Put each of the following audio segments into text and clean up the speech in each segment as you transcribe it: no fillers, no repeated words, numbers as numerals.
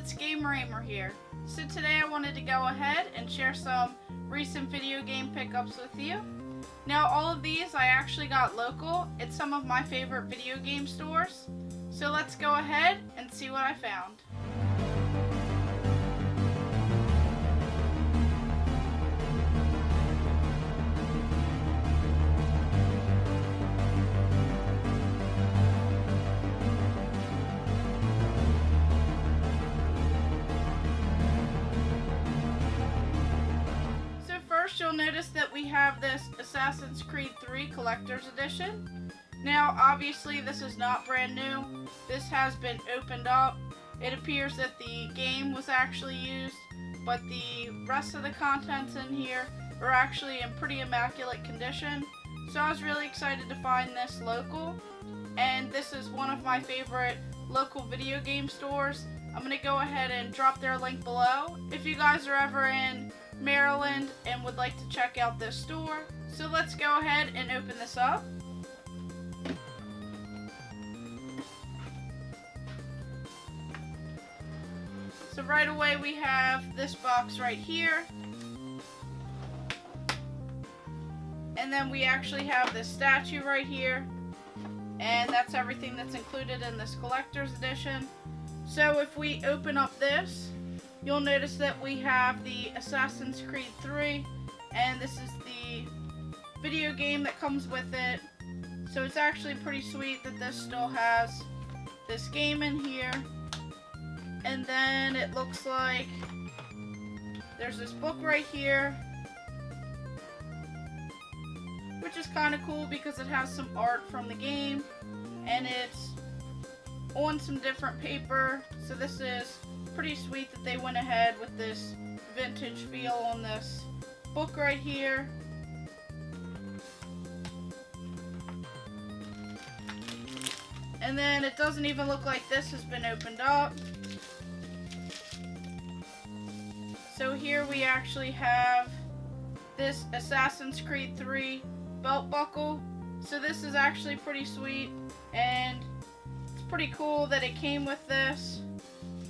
it's Gamer Ahmer here. So today I wanted to go ahead and share some recent video game pickups with you. Now all of these I actually got local at some of my favorite video game stores. So let's go ahead and see what I found. First, you'll notice that we have this Assassin's Creed 3 Collector's Edition. Now, obviously, this is not brand new. This has been opened up. It appears that the game was actually used, but the rest of the contents in here are actually in pretty immaculate condition. So I was really excited to find this local, and this is one of my favorite local video game stores. I'm going to go ahead and drop their link below if you guys are ever in Maryland and would like to check out this store. So let's go ahead and open this up. So right away we have this box right here. And then we actually have this statue right here. And that's everything that's included in this collector's edition. So if we open up this, you'll notice that we have the Assassin's Creed 3, and this is the video game that comes with it. So it's actually pretty sweet that this still has this game in here. And then it looks like there's this book right here, which is kind of cool because it has some art from the game, and it's on some different paper. So this is pretty sweet that they went ahead with this vintage feel on this book right here. And then it doesn't even look like this has been opened up. So here we actually have this Assassin's Creed 3 belt buckle. So this is actually pretty sweet, and it's pretty cool that it came with this.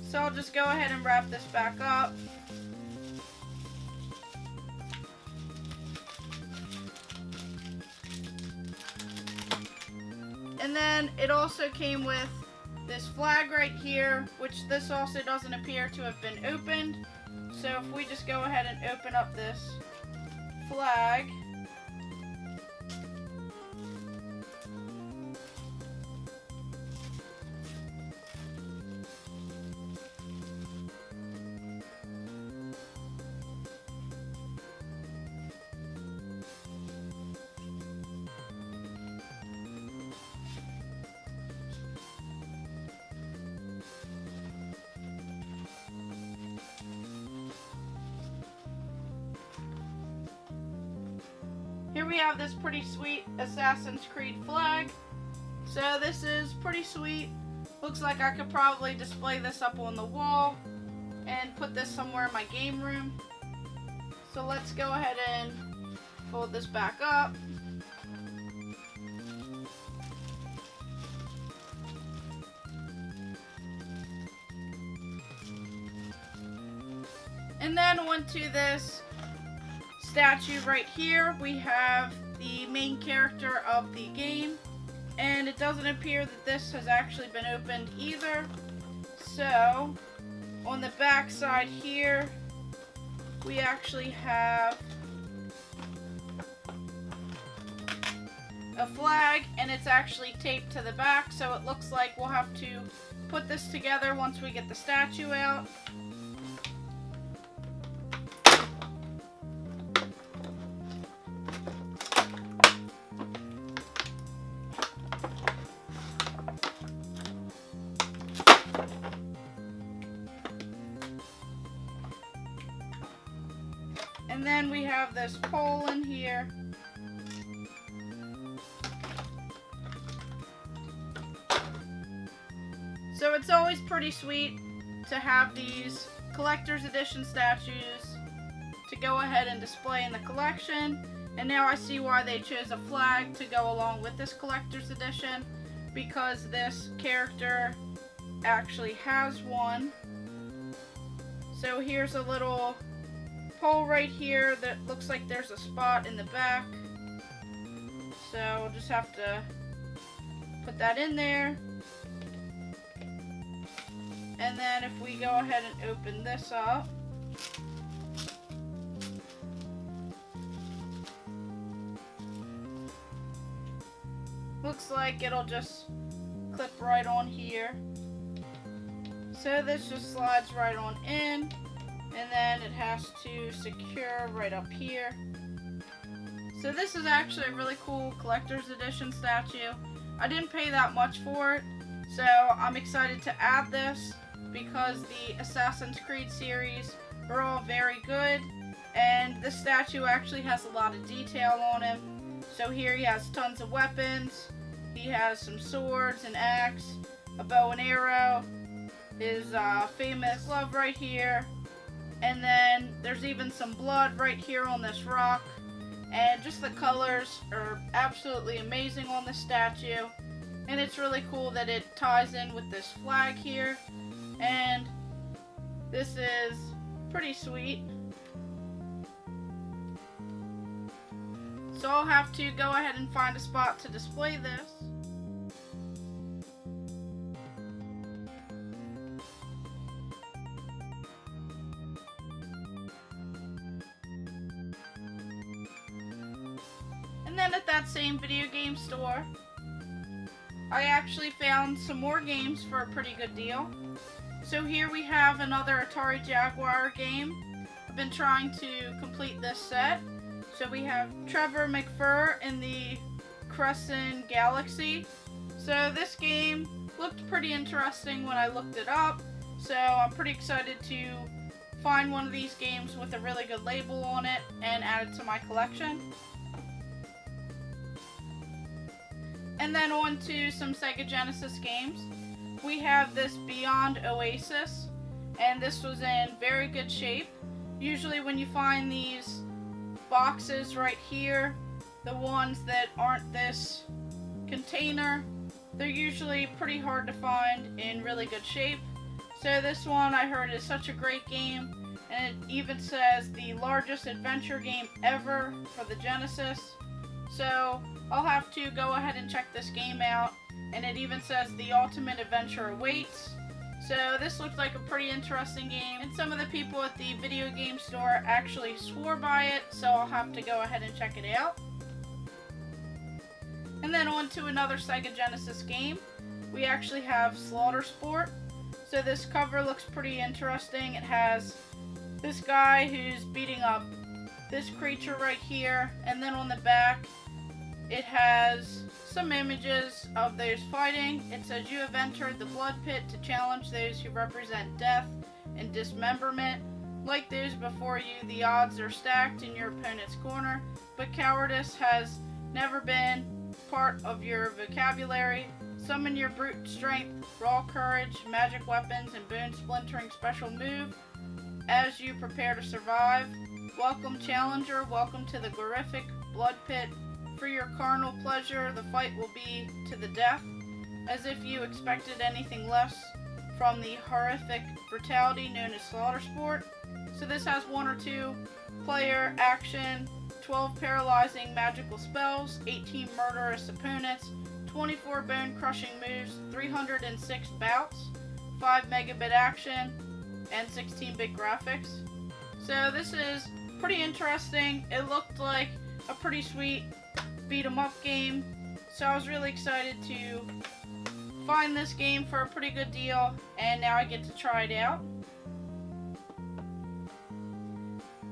So I'll just go ahead and wrap this back up. And then it also came with this flag right here, which this also doesn't appear to have been opened. So if we just go ahead and open up this flag, here we have this pretty sweet Assassin's Creed flag. So this is pretty sweet. Looks like I could probably display this up on the wall and put this somewhere in my game room. So let's go ahead and fold this back up. And then onto this statue right here, we have the main character of the game, and it doesn't appear that this has actually been opened either. So on the back side here, we actually have a flag, and it's actually taped to the back, so it looks like we'll have to put this together once we get the statue out. And then we have this pole in here. So it's always pretty sweet to have these collector's edition statues to go ahead and display in the collection. And now I see why they chose a flag to go along with this collector's edition, because this character actually has one. So here's a little pole right here that looks like there's a spot in the back. So we'll just have to put that in there. And then if we go ahead and open this up, looks like it'll just clip right on here. So this just slides right on in, and then it has to secure right up here. So this is actually a really cool collector's edition statue. I didn't pay that much for it, so I'm excited to add this because the Assassin's Creed series are all very good, and this statue actually has a lot of detail on him. So here he has tons of weapons. He has some swords, an axe, a bow and arrow, his famous glove right here, and then there's even some blood right here on this rock. And just the colors are absolutely amazing on this statue, and it's really cool that it ties in with this flag here, and this is pretty sweet. So I'll have to go ahead and find a spot to display this. And then at that same video game store, I actually found some more games for a pretty good deal. So here we have another Atari Jaguar game. I've been trying to complete this set. So we have Trevor McFur in the Crescent Galaxy. So this game looked pretty interesting when I looked it up. So I'm pretty excited to find one of these games with a really good label on it and add it to my collection. And then on to some Sega Genesis games. We have this Beyond Oasis, and this was in very good shape. Usually when you find these boxes right here, the ones that aren't this container, they're usually pretty hard to find in really good shape. So this one I heard is such a great game, and it even says the largest adventure game ever for the Genesis. So I'll have to go ahead and check this game out, and it even says the ultimate adventure awaits. So this looks like a pretty interesting game, and some of the people at the video game store actually swore by it, so I'll have to go ahead and check it out. And then on to another Sega Genesis game. We actually have Slaughter Sport. So this cover looks pretty interesting. It has this guy who's beating up this creature right here, and then on the back it has some images of those fighting. It says you have entered the blood pit to challenge those who represent death and dismemberment. Like those before you, the odds are stacked in your opponent's corner, but cowardice has never been part of your vocabulary. Summon your brute strength, raw courage, magic weapons, and bone-splintering special move as you prepare to survive. Welcome, challenger. Welcome to the glorific blood pit. For your carnal pleasure, the fight will be to the death, as if you expected anything less from the horrific brutality known as Slaughter Sport. So this has 1 or 2 player action, 12 paralyzing magical spells, 18 murderous opponents, 24 bone-crushing moves, 306 bouts, 5 megabit action, and 16-bit graphics. So this is pretty interesting. It looked like a pretty sweet beat 'em up game, so I was really excited to find this game for a pretty good deal, and now I get to try it out.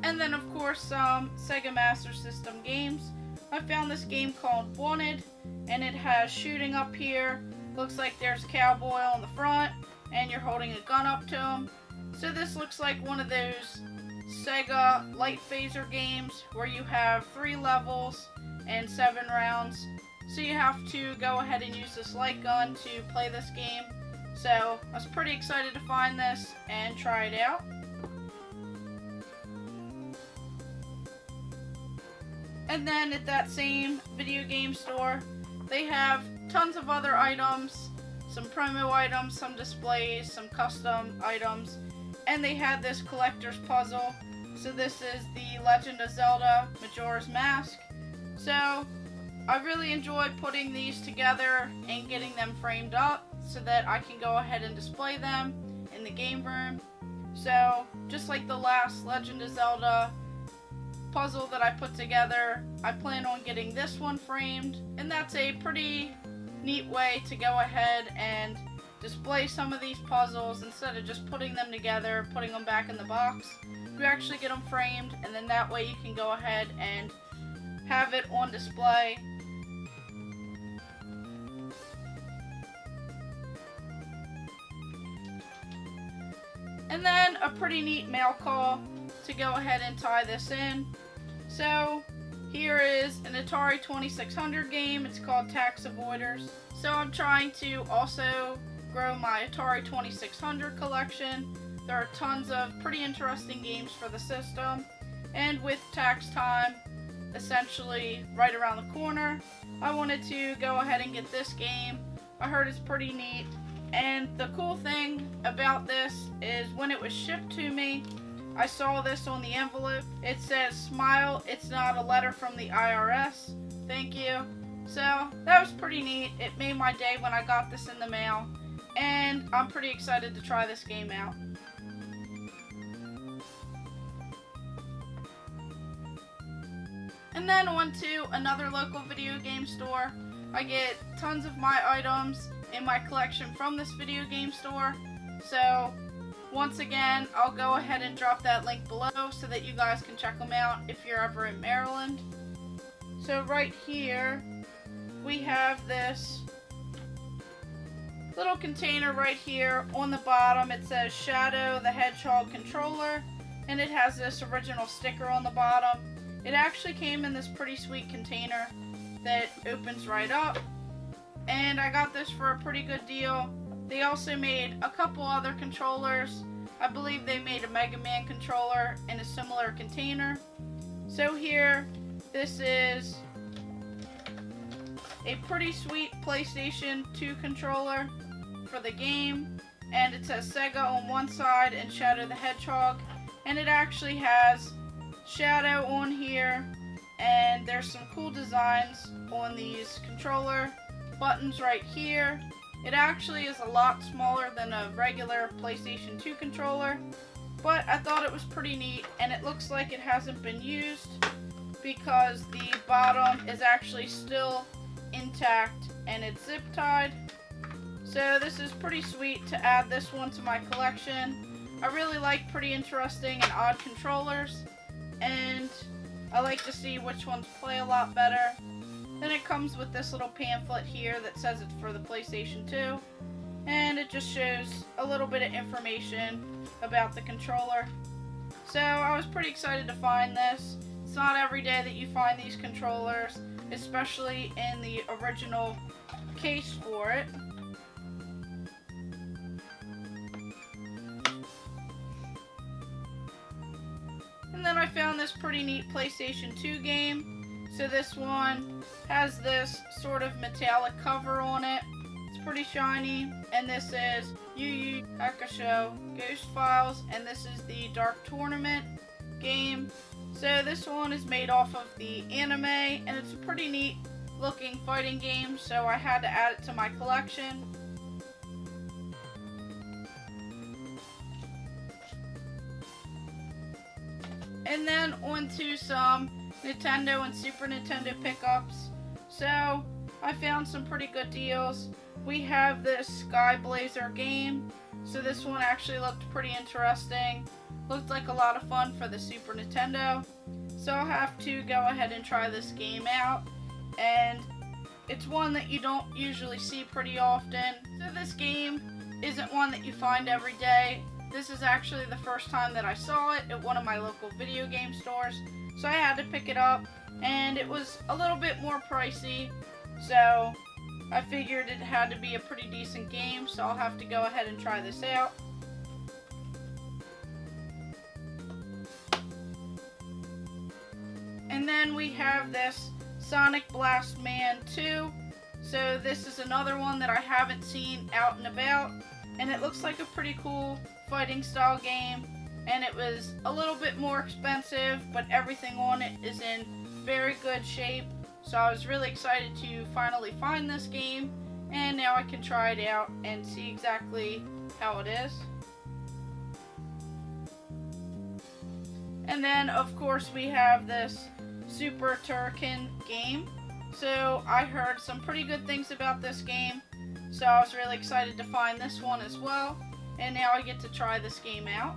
And then of course some Sega Master System games. I found this game called Wanted, and it has shooting up here. Looks like there's a cowboy on the front and you're holding a gun up to him. So this looks like one of those Sega light phaser games where you have 3 levels and 7 rounds. So you have to go ahead and use this light gun to play this game. So I was pretty excited to find this and try it out. And then at that same video game store, they have tons of other items, some promo items, some displays, some custom items. and they had this collector's puzzle. So this is the Legend of Zelda Majora's Mask. So I really enjoyed putting these together and getting them framed up so that I can go ahead and display them in the game room. So just like the last Legend of Zelda puzzle that I put together, I plan on getting this one framed, and that's a pretty neat way to go ahead and display some of these puzzles instead of just putting them together, putting them back in the box. You actually get them framed, and then that way you can go ahead and have it on display. And then a pretty neat mail call to go ahead and tie this in. So here is an Atari 2600 game. It's called Tax Avoiders. So I'm trying to also grow my Atari 2600 collection. There are tons of pretty interesting games for the system. And with tax time essentially right around the corner, I wanted to go ahead and get this game. I heard it's pretty neat. And the cool thing about this is when it was shipped to me, I saw this on the envelope. It says, "Smile, it's not a letter from the IRS. Thank you." So that was pretty neat. It made my day when I got this in the mail. And I'm pretty excited to try this game out. And then on to another local video game store. I get tons of my items in my collection from this video game store. So once again, I'll go ahead and drop that link below so that you guys can check them out if you're ever in Maryland. So right here we have this little container right here. On the bottom it says Shadow the Hedgehog controller, and it has this original sticker on the bottom. It actually came in this pretty sweet container that opens right up, and I got this for a pretty good deal. They also made a couple other controllers. I believe they made a Mega Man controller in a similar container. So here, this is a pretty sweet PlayStation 2 controller for the game, and it says Sega on one side and Shadow the Hedgehog, and it actually has Shadow on here, and there's some cool designs on these controller buttons right here. It actually is a lot smaller than a regular PlayStation 2 controller, but I thought it was pretty neat, and it looks like it hasn't been used because the bottom is actually still intact and it's zip tied. So this is pretty sweet to add this one to my collection. I really like pretty interesting and odd controllers, and I like to see which ones play a lot better. Then it comes with this little pamphlet here that says it's for the PlayStation 2, and it just shows a little bit of information about the controller. So I was pretty excited to find this. It's not every day that you find these controllers, especially in the original case for it. And then I found this pretty neat PlayStation 2 game. So this one has this sort of metallic cover on it. It's pretty shiny. And this is Yu Yu Hakusho Ghost Files, and this is the Dark Tournament game. So this one is made off of the anime, and it's a pretty neat looking fighting game, so I had to add it to my collection. And then on to some Nintendo and Super Nintendo pickups. So I found some pretty good deals. We have this Sky Blazer game. So this one actually looked pretty interesting. Looked like a lot of fun for the Super Nintendo. So I'll have to go ahead and try this game out. And it's one that you don't usually see pretty often. So this game isn't one that you find every day. This is actually the first time that I saw it at one of my local video game stores. So I had to pick it up, and it was a little bit more pricey. So I figured it had to be a pretty decent game, so I'll have to go ahead and try this out. And then we have this Sonic Blast Man 2. So this is another one that I haven't seen out and about, and it looks like a pretty cool fighting style game, and it was a little bit more expensive, but everything on it is in very good shape. So I was really excited to finally find this game, and now I can try it out and see exactly how it is. And then of course we have this Super Turrican game. So I heard some pretty good things about this game, so I was really excited to find this one as well, and now I get to try this game out.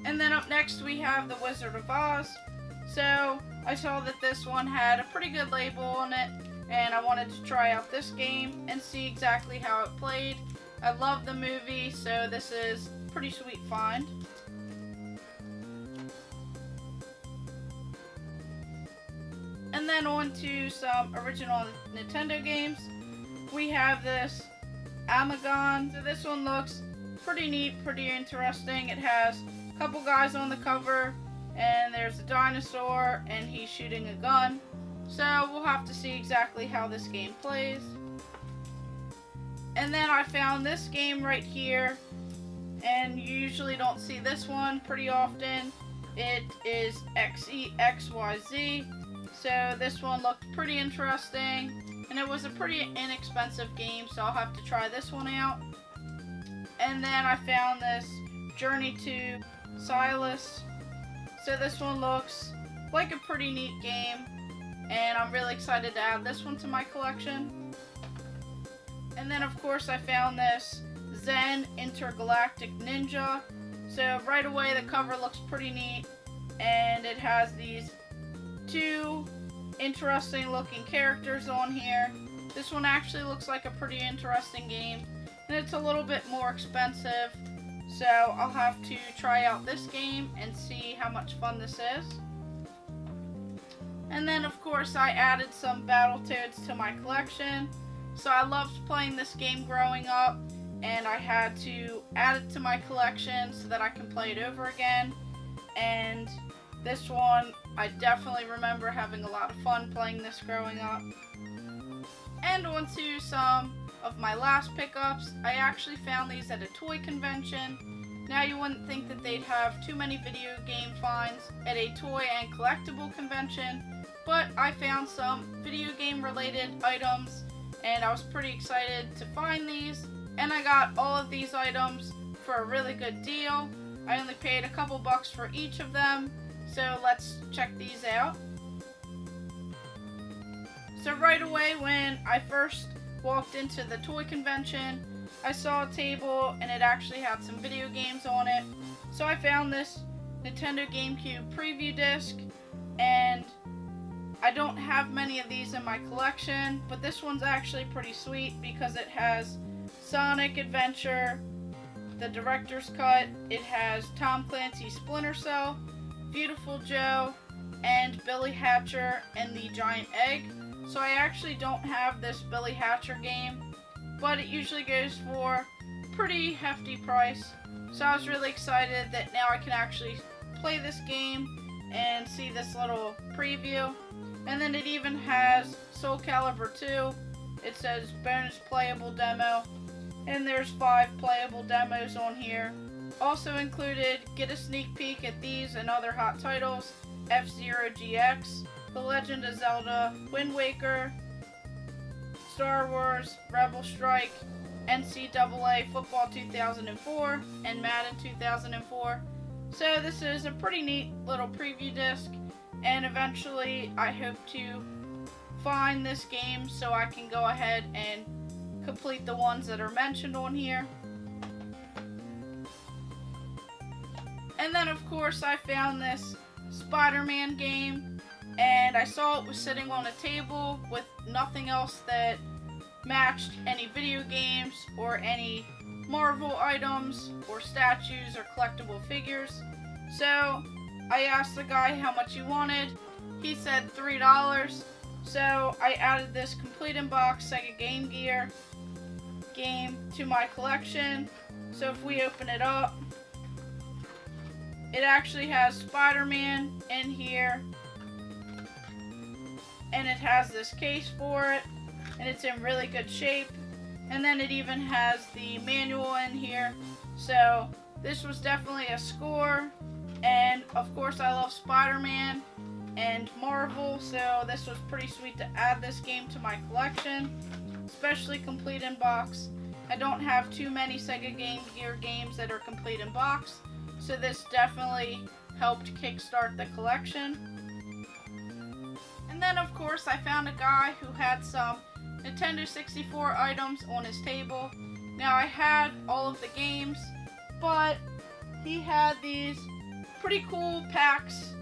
And then up next we have The Wizard of Oz. So I saw that this one had a pretty good label on it, and I wanted to try out this game and see exactly how it played. I love the movie, so this is a pretty sweet find. And then on to some original Nintendo games. We have this Amagon. So this one looks pretty neat, pretty interesting. It has a couple guys on the cover, and there's a dinosaur, and he's shooting a gun. So we'll have to see exactly how this game plays. And then I found this game right here, and you usually don't see this one pretty often. It is XEXYZ. So this one looked pretty interesting, and it was a pretty inexpensive game, so I'll have to try this one out. And then I found this Journey to Silas. So this one looks like a pretty neat game, and I'm really excited to add this one to my collection. And then of course I found this Zen Intergalactic Ninja. So right away the cover looks pretty neat, and it has these two interesting looking characters on here. This one actually looks like a pretty interesting game, and it's a little bit more expensive, so I'll have to try out this game and see how much fun this is. And then of course I added some Battletoads to my collection. So I loved playing this game growing up, and I had to add it to my collection so that I can play it over again. And this one, I definitely remember having a lot of fun playing this growing up. And on to some of my last pickups. I actually found these at a toy convention. Now you wouldn't think that they'd have too many video game finds at a toy and collectible convention, but I found some video game related items, and I was pretty excited to find these. And I got all of these items for a really good deal. I only paid a couple bucks for each of them. So let's check these out. So right away when I first walked into the toy convention, I saw a table and it actually had some video games on it. So I found this Nintendo GameCube preview disc, and I don't have many of these in my collection, but this one's actually pretty sweet because it has Sonic Adventure, the Director's Cut, it has Tom Clancy's Splinter Cell, Beautiful Joe, and Billy Hatcher and the Giant Egg. So I actually don't have this Billy Hatcher game, but it usually goes for a pretty hefty price. So I was really excited that now I can actually play this game and see this little preview. And then it even has Soul Calibur 2. It says bonus playable demo, and there's 5 playable demos on here. Also included, get a sneak peek at these and other hot titles: F-Zero GX, The Legend of Zelda, Wind Waker, Star Wars, Rebel Strike, NCAA Football 2004, and Madden 2004. So this is a pretty neat little preview disc, and eventually I hope to find this game so I can go ahead and complete the ones that are mentioned on here. And then of course I found this Spider-Man game, and I saw it was sitting on a table with nothing else that matched any video games or any Marvel items or statues or collectible figures. So I asked the guy how much he wanted. He said $3. So I added this complete in box Sega Game Gear game to my collection. So if we open it up, it actually has Spider-Man in here, and it has this case for it, and it's in really good shape. And then it even has the manual in here. So this was definitely a score. And of course I love Spider-Man and Marvel, so this was pretty sweet to add this game to my collection, especially complete in box. I don't have too many Sega Game Gear games that are complete in box, so this definitely helped kickstart the collection. And then of course I found a guy who had some Nintendo 64 items on his table. Now I had all of the games, but he had these pretty cool packs.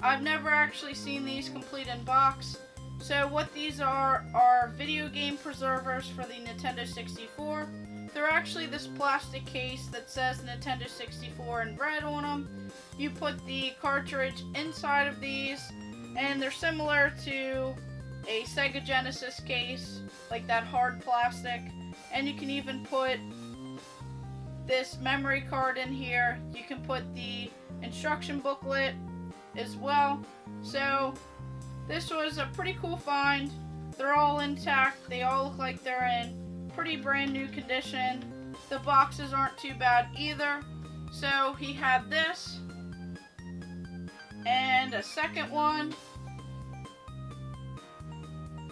I've never actually seen these complete in box. So what these are video game preservers for the Nintendo 64. They're actually this plastic case that says Nintendo 64 in red on them. You put the cartridge inside of these, and they're similar to a Sega Genesis case, like that hard plastic. And you can even put this memory card in here. You can put the instruction booklet as well. So this was a pretty cool find. They're all intact. They all look like they're in pretty brand new condition. The boxes aren't too bad either. So he had this and a second one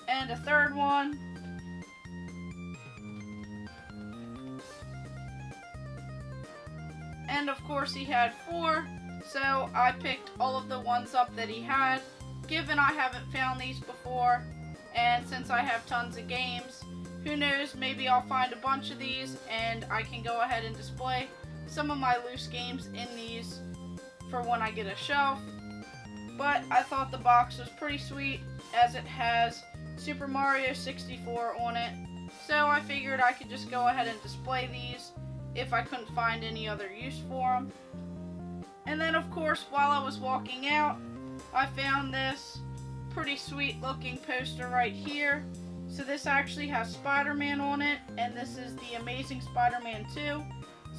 and a third one. And of course he had 4. So I picked all of the ones up that he had, given I haven't found these before, and since I have tons of games, who knows, maybe I'll find a bunch of these and I can go ahead and display some of my loose games in these for when I get a shelf. But I thought the box was pretty sweet, as it has Super Mario 64 on it, so I figured I could just go ahead and display these if I couldn't find any other use for them. And then of course, while I was walking out, I found this pretty sweet looking poster right here. So this actually has Spider-Man on it, and this is the Amazing Spider-Man 2.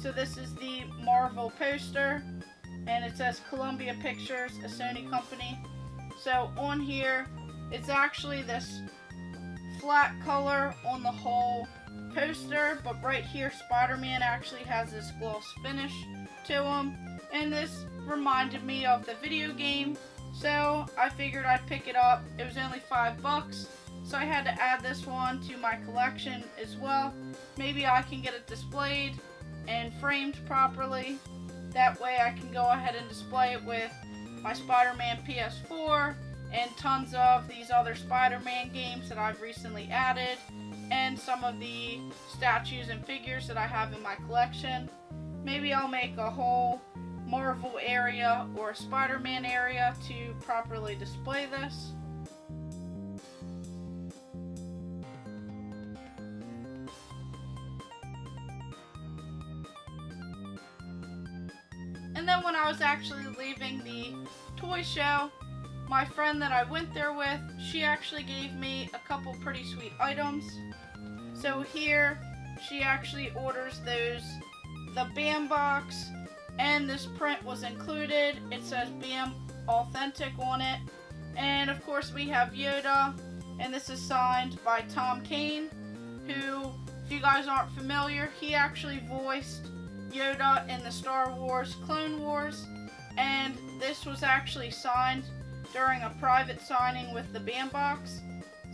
So this is the Marvel poster, and it says Columbia Pictures, a Sony company. So on here, it's actually this flat color on the whole poster, but right here Spider-Man actually has this gloss finish to him. And this reminded me of the video game, so I figured I'd pick it up. It was only $5, so I had to add this one to my collection as well. Maybe I can get it displayed and framed properly. That way I can go ahead and display it with my Spider-Man PS4 and tons of these other Spider-Man games that I've recently added, and some of the statues and figures that I have in my collection. Maybe I'll make a whole Marvel area or Spider-Man area to properly display this. And then when I was actually leaving the toy show, my friend that I went there with, she actually gave me a couple pretty sweet items. So here, she actually orders the BAM box, and this print was included. It says BAM Authentic on it. And of course we have Yoda, and this is signed by Tom Kane, who, if you guys aren't familiar, he actually voiced Yoda in the Star Wars Clone Wars, and this was actually signed during a private signing with the BAM box.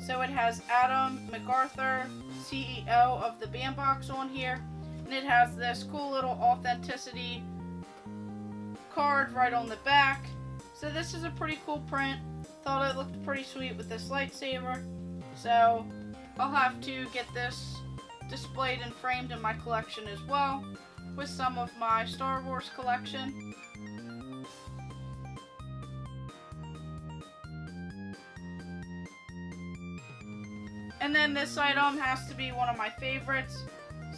So it has Adam MacArthur, CEO of the BAM box on here, and it has this cool little authenticity card right on the back. So this is a pretty cool print. Thought it looked pretty sweet with this lightsaber. So I'll have to get this displayed and framed in my collection as well, with some of my Star Wars collection. And then this item has to be one of my favorites.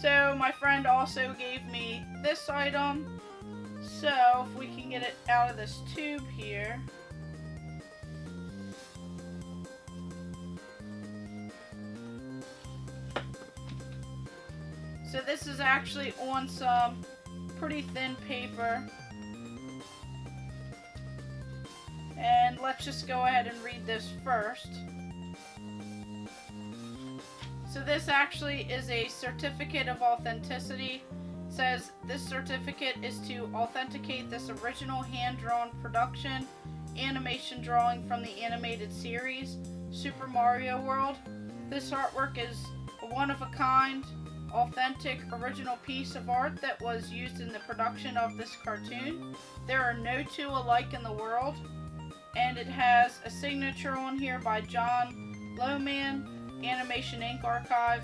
So my friend also gave me this item. So if we can get it out of this tube here. So this is actually on some pretty thin paper. And let's just go ahead and read this first. So this actually is a certificate of authenticity. It says this certificate is to authenticate this original hand-drawn production animation drawing from the animated series Super Mario World. This artwork is a one-of-a-kind, authentic, original piece of art that was used in the production of this cartoon. There are no two alike in the world, and it has a signature on here by John Lowman, Animation Inc. Archive,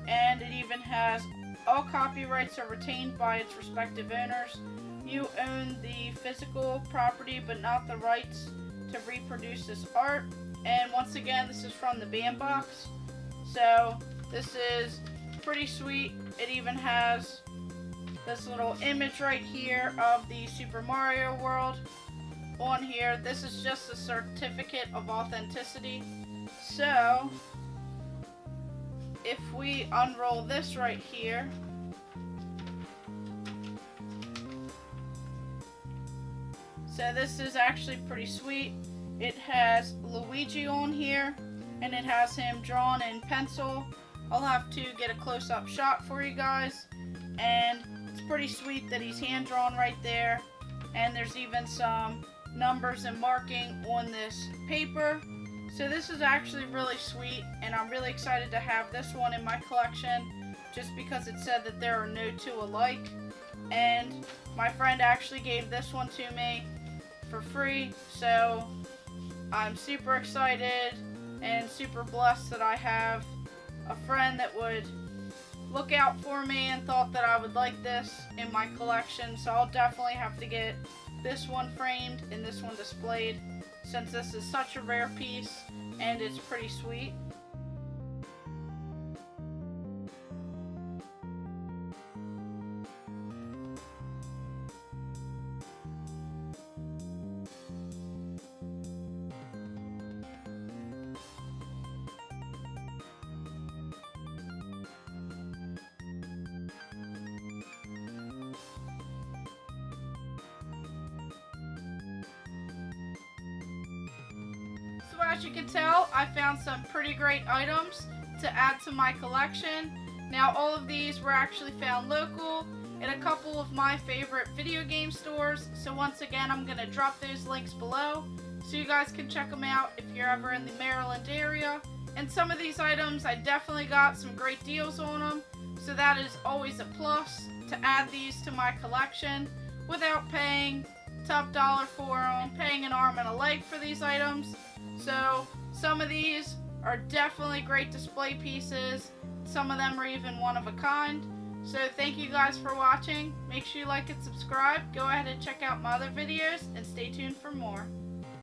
and it even has all copyrights are retained by its respective owners. You own the physical property but not the rights to reproduce this art. And once again, this is from the bandbox, so this is pretty sweet. It even has this little image right here of the Super Mario World on here. This is just a certificate of authenticity. So if we unroll this right here, so this is actually pretty sweet. It has Luigi on here, and it has him drawn in pencil. I'll have to get a close-up shot for you guys, and it's pretty sweet that he's hand-drawn right there, and there's even some numbers and marking on this paper. So this is actually really sweet, and I'm really excited to have this one in my collection just because it said that there are no two alike. And my friend actually gave this one to me for free, so I'm super excited and super blessed that I have a friend that would look out for me and thought that I would like this in my collection. So I'll definitely have to get this one framed and this one displayed, since this is such a rare piece and it's pretty sweet. As you can tell, I found some pretty great items to add to my collection. Now, all of these were actually found local in a couple of my favorite video game stores. So once again, I'm going to drop those links below so you guys can check them out if you're ever in the Maryland area. And some of these items, I definitely got some great deals on them. So that is always a plus to add these to my collection without paying top dollar for them, paying an arm and a leg for these items. So some of these are definitely great display pieces. Some of them are even one of a kind. So thank you guys for watching. Make sure you like and subscribe. Go ahead and check out my other videos and stay tuned for more.